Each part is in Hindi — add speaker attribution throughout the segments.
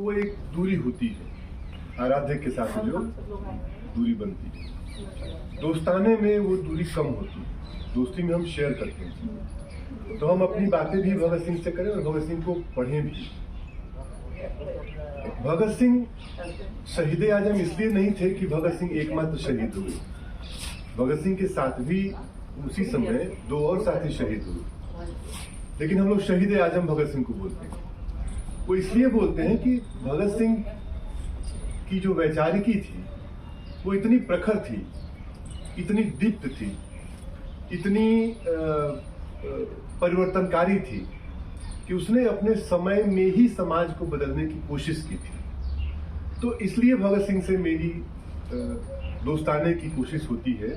Speaker 1: वो एक दूरी होती है, आराध्य के साथ जो दूरी बनती है। दोस्ताने में वो दूरी कम होती है, दोस्ती में हम शेयर करते हैं, तो हम अपनी बातें भी भगत सिंह से करें और भगत सिंह को पढ़ें भी। भगत सिंह शहीद आजम इसलिए नहीं थे कि भगत सिंह एकमात्र शहीद हुए, भगत सिंह के साथ भी उसी समय 2 और साथी शहीद हुए, लेकिन हम लोग शहीद आजम भगत सिंह को बोलते हैं। वो इसलिए बोलते हैं कि भगत सिंह की जो वैचारिकी थी वो इतनी प्रखर थी, इतनी दीप्त थी, इतनी परिवर्तनकारी थी कि उसने अपने समय में ही समाज को बदलने की कोशिश की थी। तो इसलिए भगत सिंह से मेरी दोस्ताने की कोशिश होती है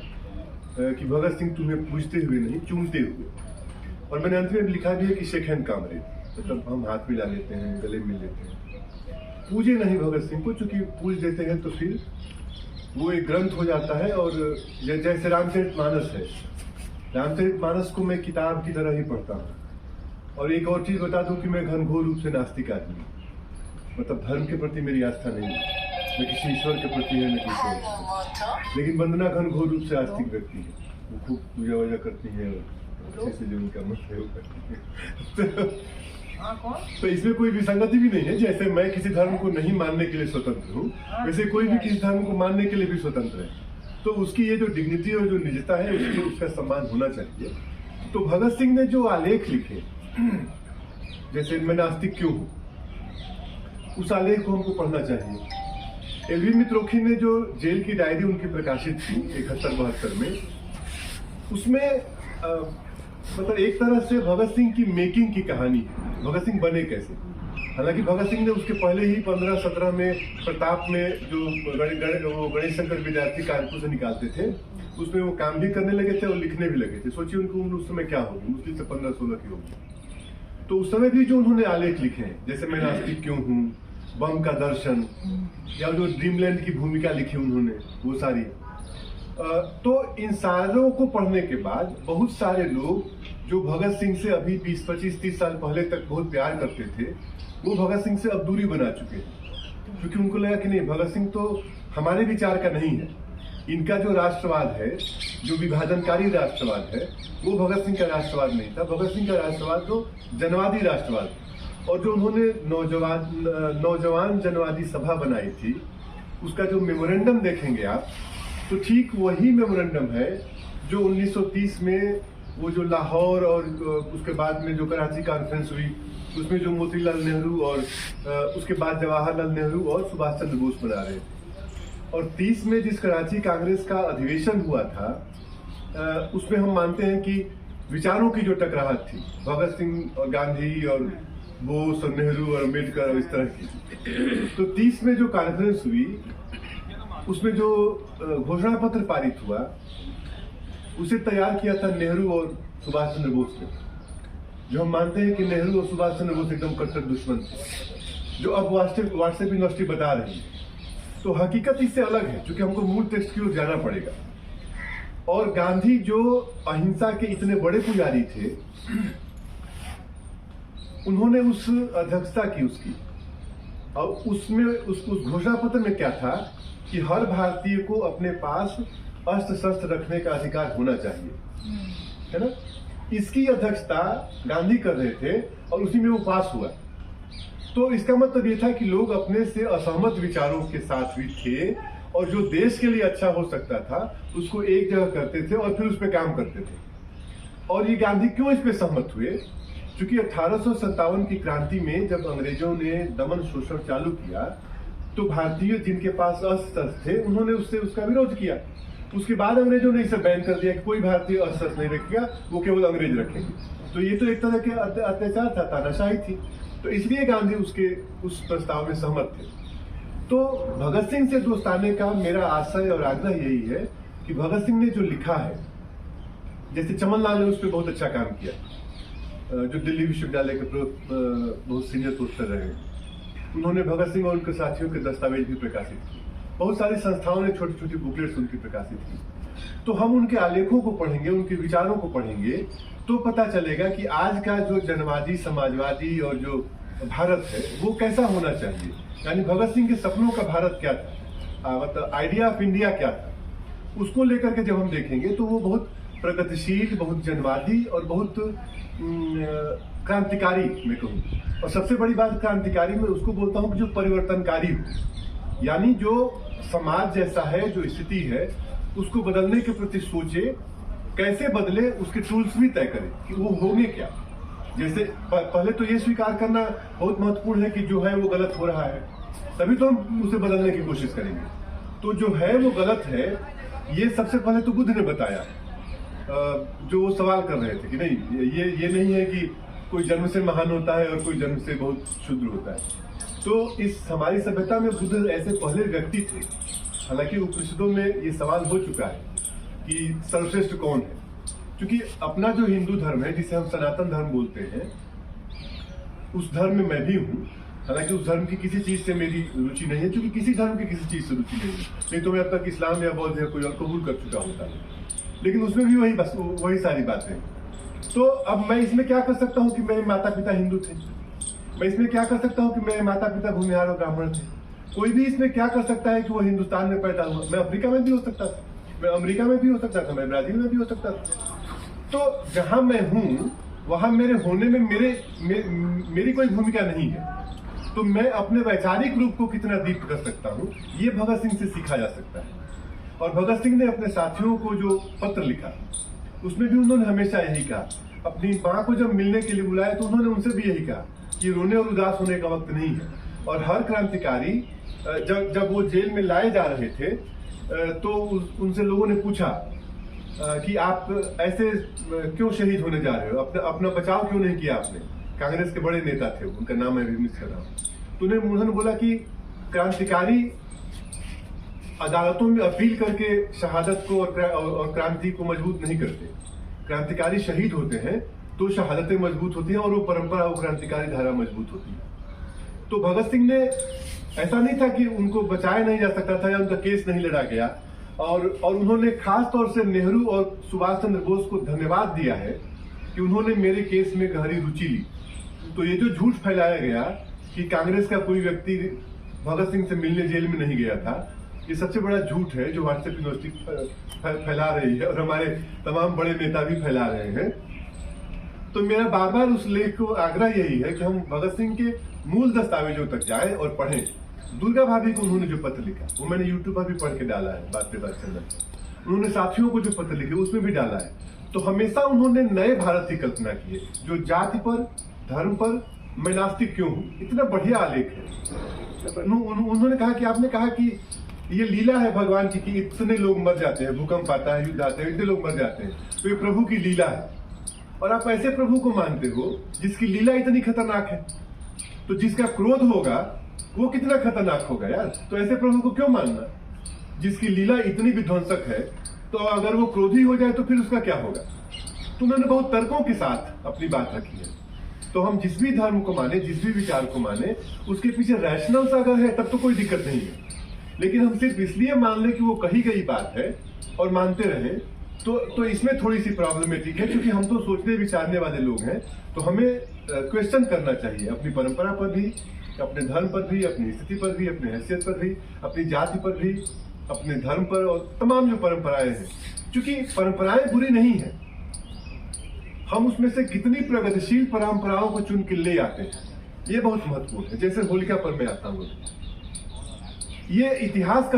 Speaker 1: कि भगत सिंह तुम्हें पूजते हुए नहीं, चूमते हुए। और मैंने अंत में लिखा भी है कि शेक हैंड कामरेड, मतलब हम हाथ मिला लेते हैं, गले मिल लेते हैं, पूजे नहीं भगत सिंह को, क्योंकि पूज देते हैं तो फिर वो एक ग्रंथ हो जाता है। और जैसे रामचरितमानस है, रामचरितमानस को मैं किताब की तरह ही पढ़ता हूँ। और एक और चीज बता दूं कि मैं घनघोर रूप से नास्तिक आदमी हूँ, मतलब धर्म के प्रति मेरी आस्था नहीं है, न किसी ईश्वर के प्रति है, न किसी, लेकिन वंदना घनघोर रूप से आस्तिक व्यक्ति है। वो खूब पूजा वूजा करती है और अच्छे से जो उनका मत है वो करती है। तो इसमें कोई विसंगति भी नहीं है। जैसे मैं किसी धर्म को नहीं मानने के लिए स्वतंत्र हूँ, वैसे कोई भी किसी धर्म को मानने के लिए भी स्वतंत्र है। तो उसकी ये जो डिग्निटी और जो निजता है उसका सम्मान होना चाहिए। तो भगत सिंह ने जो आलेख लिखे, जैसे मैं नास्तिक क्यों हूँ, उस आलेख को हमको पढ़ना चाहिए। एलवी मित्रोखी ने जो जेल की डायरी उनकी प्रकाशित थी 71-72 में, उसमें मतलब एक तरह से भगत सिंह की मेकिंग की कहानी है, भगत सिंह बने कैसे। हालांकि भगत सिंह ने उसके पहले ही 15-17 में प्रताप में जो गणेश शंकर विद्यार्थी कानपुर से निकालते थे, उसमें वो काम भी करने लगे थे और लिखने भी लगे थे। सोचिए उनको उस समय क्या होगी, मुश्किल से 15-16 की होगी। तो उस समय भी जो उन्होंने आलेख लिखे हैं, जैसे मैं नास्तिक क्यों हूँ, बम का दर्शन, या जो ड्रीमलैंड की भूमिका लिखी उन्होंने, वो सारी। तो इन सारों को पढ़ने के बाद बहुत सारे लोग जो भगत सिंह से अभी 20, 25, 30 साल पहले तक बहुत प्यार करते थे, वो भगत सिंह से अब दूरी बना चुके हैं, क्योंकि उनको लगा कि नहीं, भगत सिंह तो हमारे विचार का नहीं है। इनका जो राष्ट्रवाद है, जो विभाजनकारी राष्ट्रवाद है, वो भगत सिंह का राष्ट्रवाद नहीं था। भगत सिंह का राष्ट्रवाद तो जनवादी राष्ट्रवाद। और जो उन्होंने नौजवान जनवादी सभा बनाई थी, उसका जो मेमोरेंडम देखेंगे आप, तो ठीक वही मेमोरेंडम है जो 1930 में वो जो लाहौर और उसके बाद में जो कराची कॉन्फ्रेंस हुई, उसमें जो मोतीलाल नेहरू और उसके बाद जवाहरलाल नेहरू और सुभाष चंद्र बोस बना रहे थे। और 30 में जिस कराची कांग्रेस का अधिवेशन हुआ था, उसमें हम मानते हैं कि विचारों की जो टकराहट थी, भगत सिंह और गांधी और बोस और नेहरू और अम्बेडकर और इस तरह की, तो 30 में जो कॉन्फ्रेंस हुई, उसमें जो घोषणा पत्र पारित हुआ, उसे तैयार किया था नेहरू और सुभाष चंद्र बोस ने। जो हम मानते हैं कि नेहरू और सुभाष चंद्र बोस एकदम कट्टर दुश्मन थे, जो अब व्हाट्सएप यूनिवर्सिटी बता रही है। तो हकीकत इससे अलग है, क्योंकि हमको मूल टेक्स्ट की ओर जाना पड़ेगा। और गांधी जो अहिंसा के इतने बड़े पुजारी थे, उन्होंने उस अध्यक्षता की उसकी, और उसमें उस घोषणा पत्र में क्या था कि हर भारतीय को अपने पास अस्त्र शस्त्र रखने का अधिकार होना चाहिए, है ना। इसकी अध्यक्षता गांधी कर रहे थे और उसी में वो पास हुआ। तो इसका मतलब ये था कि लोग अपने से असहमत विचारों के साथ भी थे, और जो देश के लिए अच्छा हो सकता था उसको एक जगह करते थे और फिर उस पर काम करते थे। और ये गांधी क्यों इस पे सहमत हुए? क्योंकि 1857 की क्रांति में जब अंग्रेजों ने दमन शोषण चालू किया, तो भारतीय जिनके पास अस्त्र थे, उन्होंने उसका विरोध किया। उसके बाद अंग्रेजों ने इसे बैन कर दिया कि कोई भारतीय अस्त्र नहीं रखेगा, वो केवल अंग्रेज रखेंगे। तो ये तो एक तरह के अत्याचार था, तानाशाही थी। तो इसलिए गांधी उस प्रस्ताव में सहमत थे। तो भगत सिंह से दोस्ताने का मेरा आशय और आग्रह यही है कि भगत सिंह ने जो लिखा है, जैसे चमन लाल ने उस पर बहुत अच्छा काम किया, जो दिल्ली विश्वविद्यालय के बहुत सीनियर प्रोफेसर रहे, उन्होंने भगत सिंह और उनके साथियों के दस्तावेज भी प्रकाशित किए। बहुत सारी संस्थाओं ने छोटी छोटी बुकलेट्स उनकी प्रकाशित की। तो हम उनके आलेखों को पढ़ेंगे, उनके विचारों को पढ़ेंगे, तो पता चलेगा कि आज का जो जनवादी, समाजवादी और जो भारत है वो कैसा होना चाहिए। यानी भगत सिंह के सपनों का भारत क्या था, मतलब आइडिया ऑफ इंडिया क्या था, उसको लेकर के जब हम देखेंगे तो वो बहुत प्रगतिशील, बहुत जनवादी और बहुत क्रांतिकारी मैं कहूँ। और सबसे बड़ी बात क्रांतिकारी में उसको बोलता हूँ कि जो परिवर्तनकारी हो, यानी जो समाज जैसा है, जो स्थिति है उसको बदलने के प्रति सोचे, कैसे बदले उसके टूल्स भी तय करें कि वो होंगे क्या। जैसे पहले तो ये स्वीकार करना बहुत महत्वपूर्ण है कि जो है वो गलत हो रहा है, तभी तो हम उसे बदलने की कोशिश करेंगे। तो जो है वो गलत है, ये सबसे पहले तो बुद्ध ने बताया। जो वो सवाल कर रहे थे कि नहीं, ये नहीं है कि कोई जन्म से महान होता है और कोई जन्म से बहुत क्षुद्र होता है। तो इस हमारी सभ्यता में बुद्ध ऐसे पहले व्यक्ति थे। हालांकि उपनिषदों में ये सवाल हो चुका है कि सर्वश्रेष्ठ कौन है, क्योंकि अपना जो हिंदू धर्म है, जिसे हम सनातन धर्म बोलते हैं, उस धर्म में मैं भी हूँ। हालांकि उस धर्म की किसी चीज से मेरी रुचि नहीं है, क्योंकि किसी धर्म की किसी चीज से रुचि नहीं है, नहीं तो मैं अब तक इस्लाम या बौद्ध या कोई और कबूल कर चुका होता है। लेकिन उसमें भी वही सारी बातें। तो अब मैं इसमें क्या कर सकता हूँ कि मेरे माता पिता हिंदू थे, मैं इसमें क्या कर सकता हूँ कि मेरे माता पिता भूमिहार और ब्राह्मण थे। कोई भी इसमें क्या कर सकता है कि वो हिंदुस्तान में पैदा हुआ, मैं अफ्रीका में भी हो सकता था, मैं अमेरिका में भी हो सकता था, मैं ब्राजील में भी हो सकता था। तो जहां मैं हूं वहां मेरे होने में मेरी कोई भूमिका नहीं है। तो मैं अपने वैचारिक रूप को कितना दीप्त कर सकता हूं, ये भगत सिंह से सीखा जा सकता है। और भगत सिंह ने अपने साथियों को जो पत्र लिखा, उसमें भी उन्होंने हमेशा यही कहा। अपनी माँ को जब मिलने के लिए बुलाया तो उन्होंने उनसे भी यही कहा कि रोने और उदास होने का वक्त नहीं है। और हर क्रांतिकारी जब वो जेल में लाए जा रहे थे तो उनसे लोगों ने पूछा कि आप ऐसे क्यों शहीद होने जा रहे हो, अपना बचाव क्यों नहीं किया आपने। कांग्रेस के बड़े नेता थे, उनका नाम मैं भी मिस कर रहा हूँ। तो उन्होंने बोला कि क्रांतिकारी अदालतों में अपील करके शहादत को और क्रांति को मजबूत नहीं करते। क्रांतिकारी शहीद होते हैं तो शहादतें मजबूत होती हैं और वो परंपरा, वो क्रांतिकारी धारा मजबूत होती है। तो भगत सिंह ने, ऐसा नहीं था कि उनको बचाया नहीं जा सकता था या उनका केस नहीं लड़ा गया। और उन्होंने खास तौर से नेहरू और सुभाष चंद्र बोस को धन्यवाद दिया है कि उन्होंने मेरे केस में गहरी रुचि ली। तो ये जो झूठ फैलाया गया कि कांग्रेस का कोई व्यक्ति भगत सिंह से मिलने जेल में नहीं गया था, ये सबसे बड़ा झूठ है जो व्हाट्सएप यूनिवर्सिटी फैला रही है और हमारे तमाम बड़े नेता भी फैला रहे हैं। तो मेरा बार बार उस लेख को आग्रह यही है कि हम भगत सिंह के मूल दस्तावेजों तक जाएं और पढ़ें। दुर्गा भाभी को उन्होंने जो पत्र लिखा वो मैंने यूट्यूब पर भी पढ़ के डाला है, बात पे बात चल रहा है। उन्होंने साथियों को जो पत्र लिखे उसमें भी डाला है। तो हमेशा उन्होंने नए भारत की कल्पना की है, जो जाति पर, धर्म पर मैं नास्तिक क्यों हूँ। इतना बढ़िया आलेख है। उन्होंने कहा कि आपने कहा कि ये लीला है भगवान की कि इतने लोग मर जाते हैं, भूकंप आता है, युद्ध आते हैं, इतने लोग मर जाते हैं, तो ये प्रभु की लीला है। और आप ऐसे प्रभु को मानते हो जिसकी लीला इतनी खतरनाक है, तो जिसका क्रोध होगा वो कितना खतरनाक होगा यार। तो ऐसे प्रभु को क्यों मानना जिसकी लीला इतनी विध्वंसक है। तो अगर वो क्रोधी हो जाए तो फिर उसका क्या होगा। तो उन्होंने बहुत तर्कों के साथ अपनी बात रखी है। तो हम जिस भी धर्म को माने, जिस भी विचार को माने, उसके पीछे रैशनल्स अगर है तब तो कोई दिक्कत नहीं है। लेकिन हम सिर्फ इसलिए मान लें कि वो कही गई बात है और मानते रहे, तो इसमें थोड़ी सी प्रॉब्लमेटिक है, क्योंकि हम तो सोचने विचारने वाले लोग हैं। तो हमें क्वेश्चन करना चाहिए अपनी परंपरा पर भी, अपने धर्म पर भी, अपनी स्थिति पर भी, अपनी हैसियत पर भी, अपनी जाति पर भी, अपने धर्म पर और तमाम जो परंपराएं हैं। क्योंकि परंपराएं बुरी नहीं है, हम उसमें से कितनी प्रगतिशील परंपराओं को चुन के ले आते हैं, ये बहुत महत्वपूर्ण है। जैसे होलिका पर मैं आता हूँ, ये इतिहास का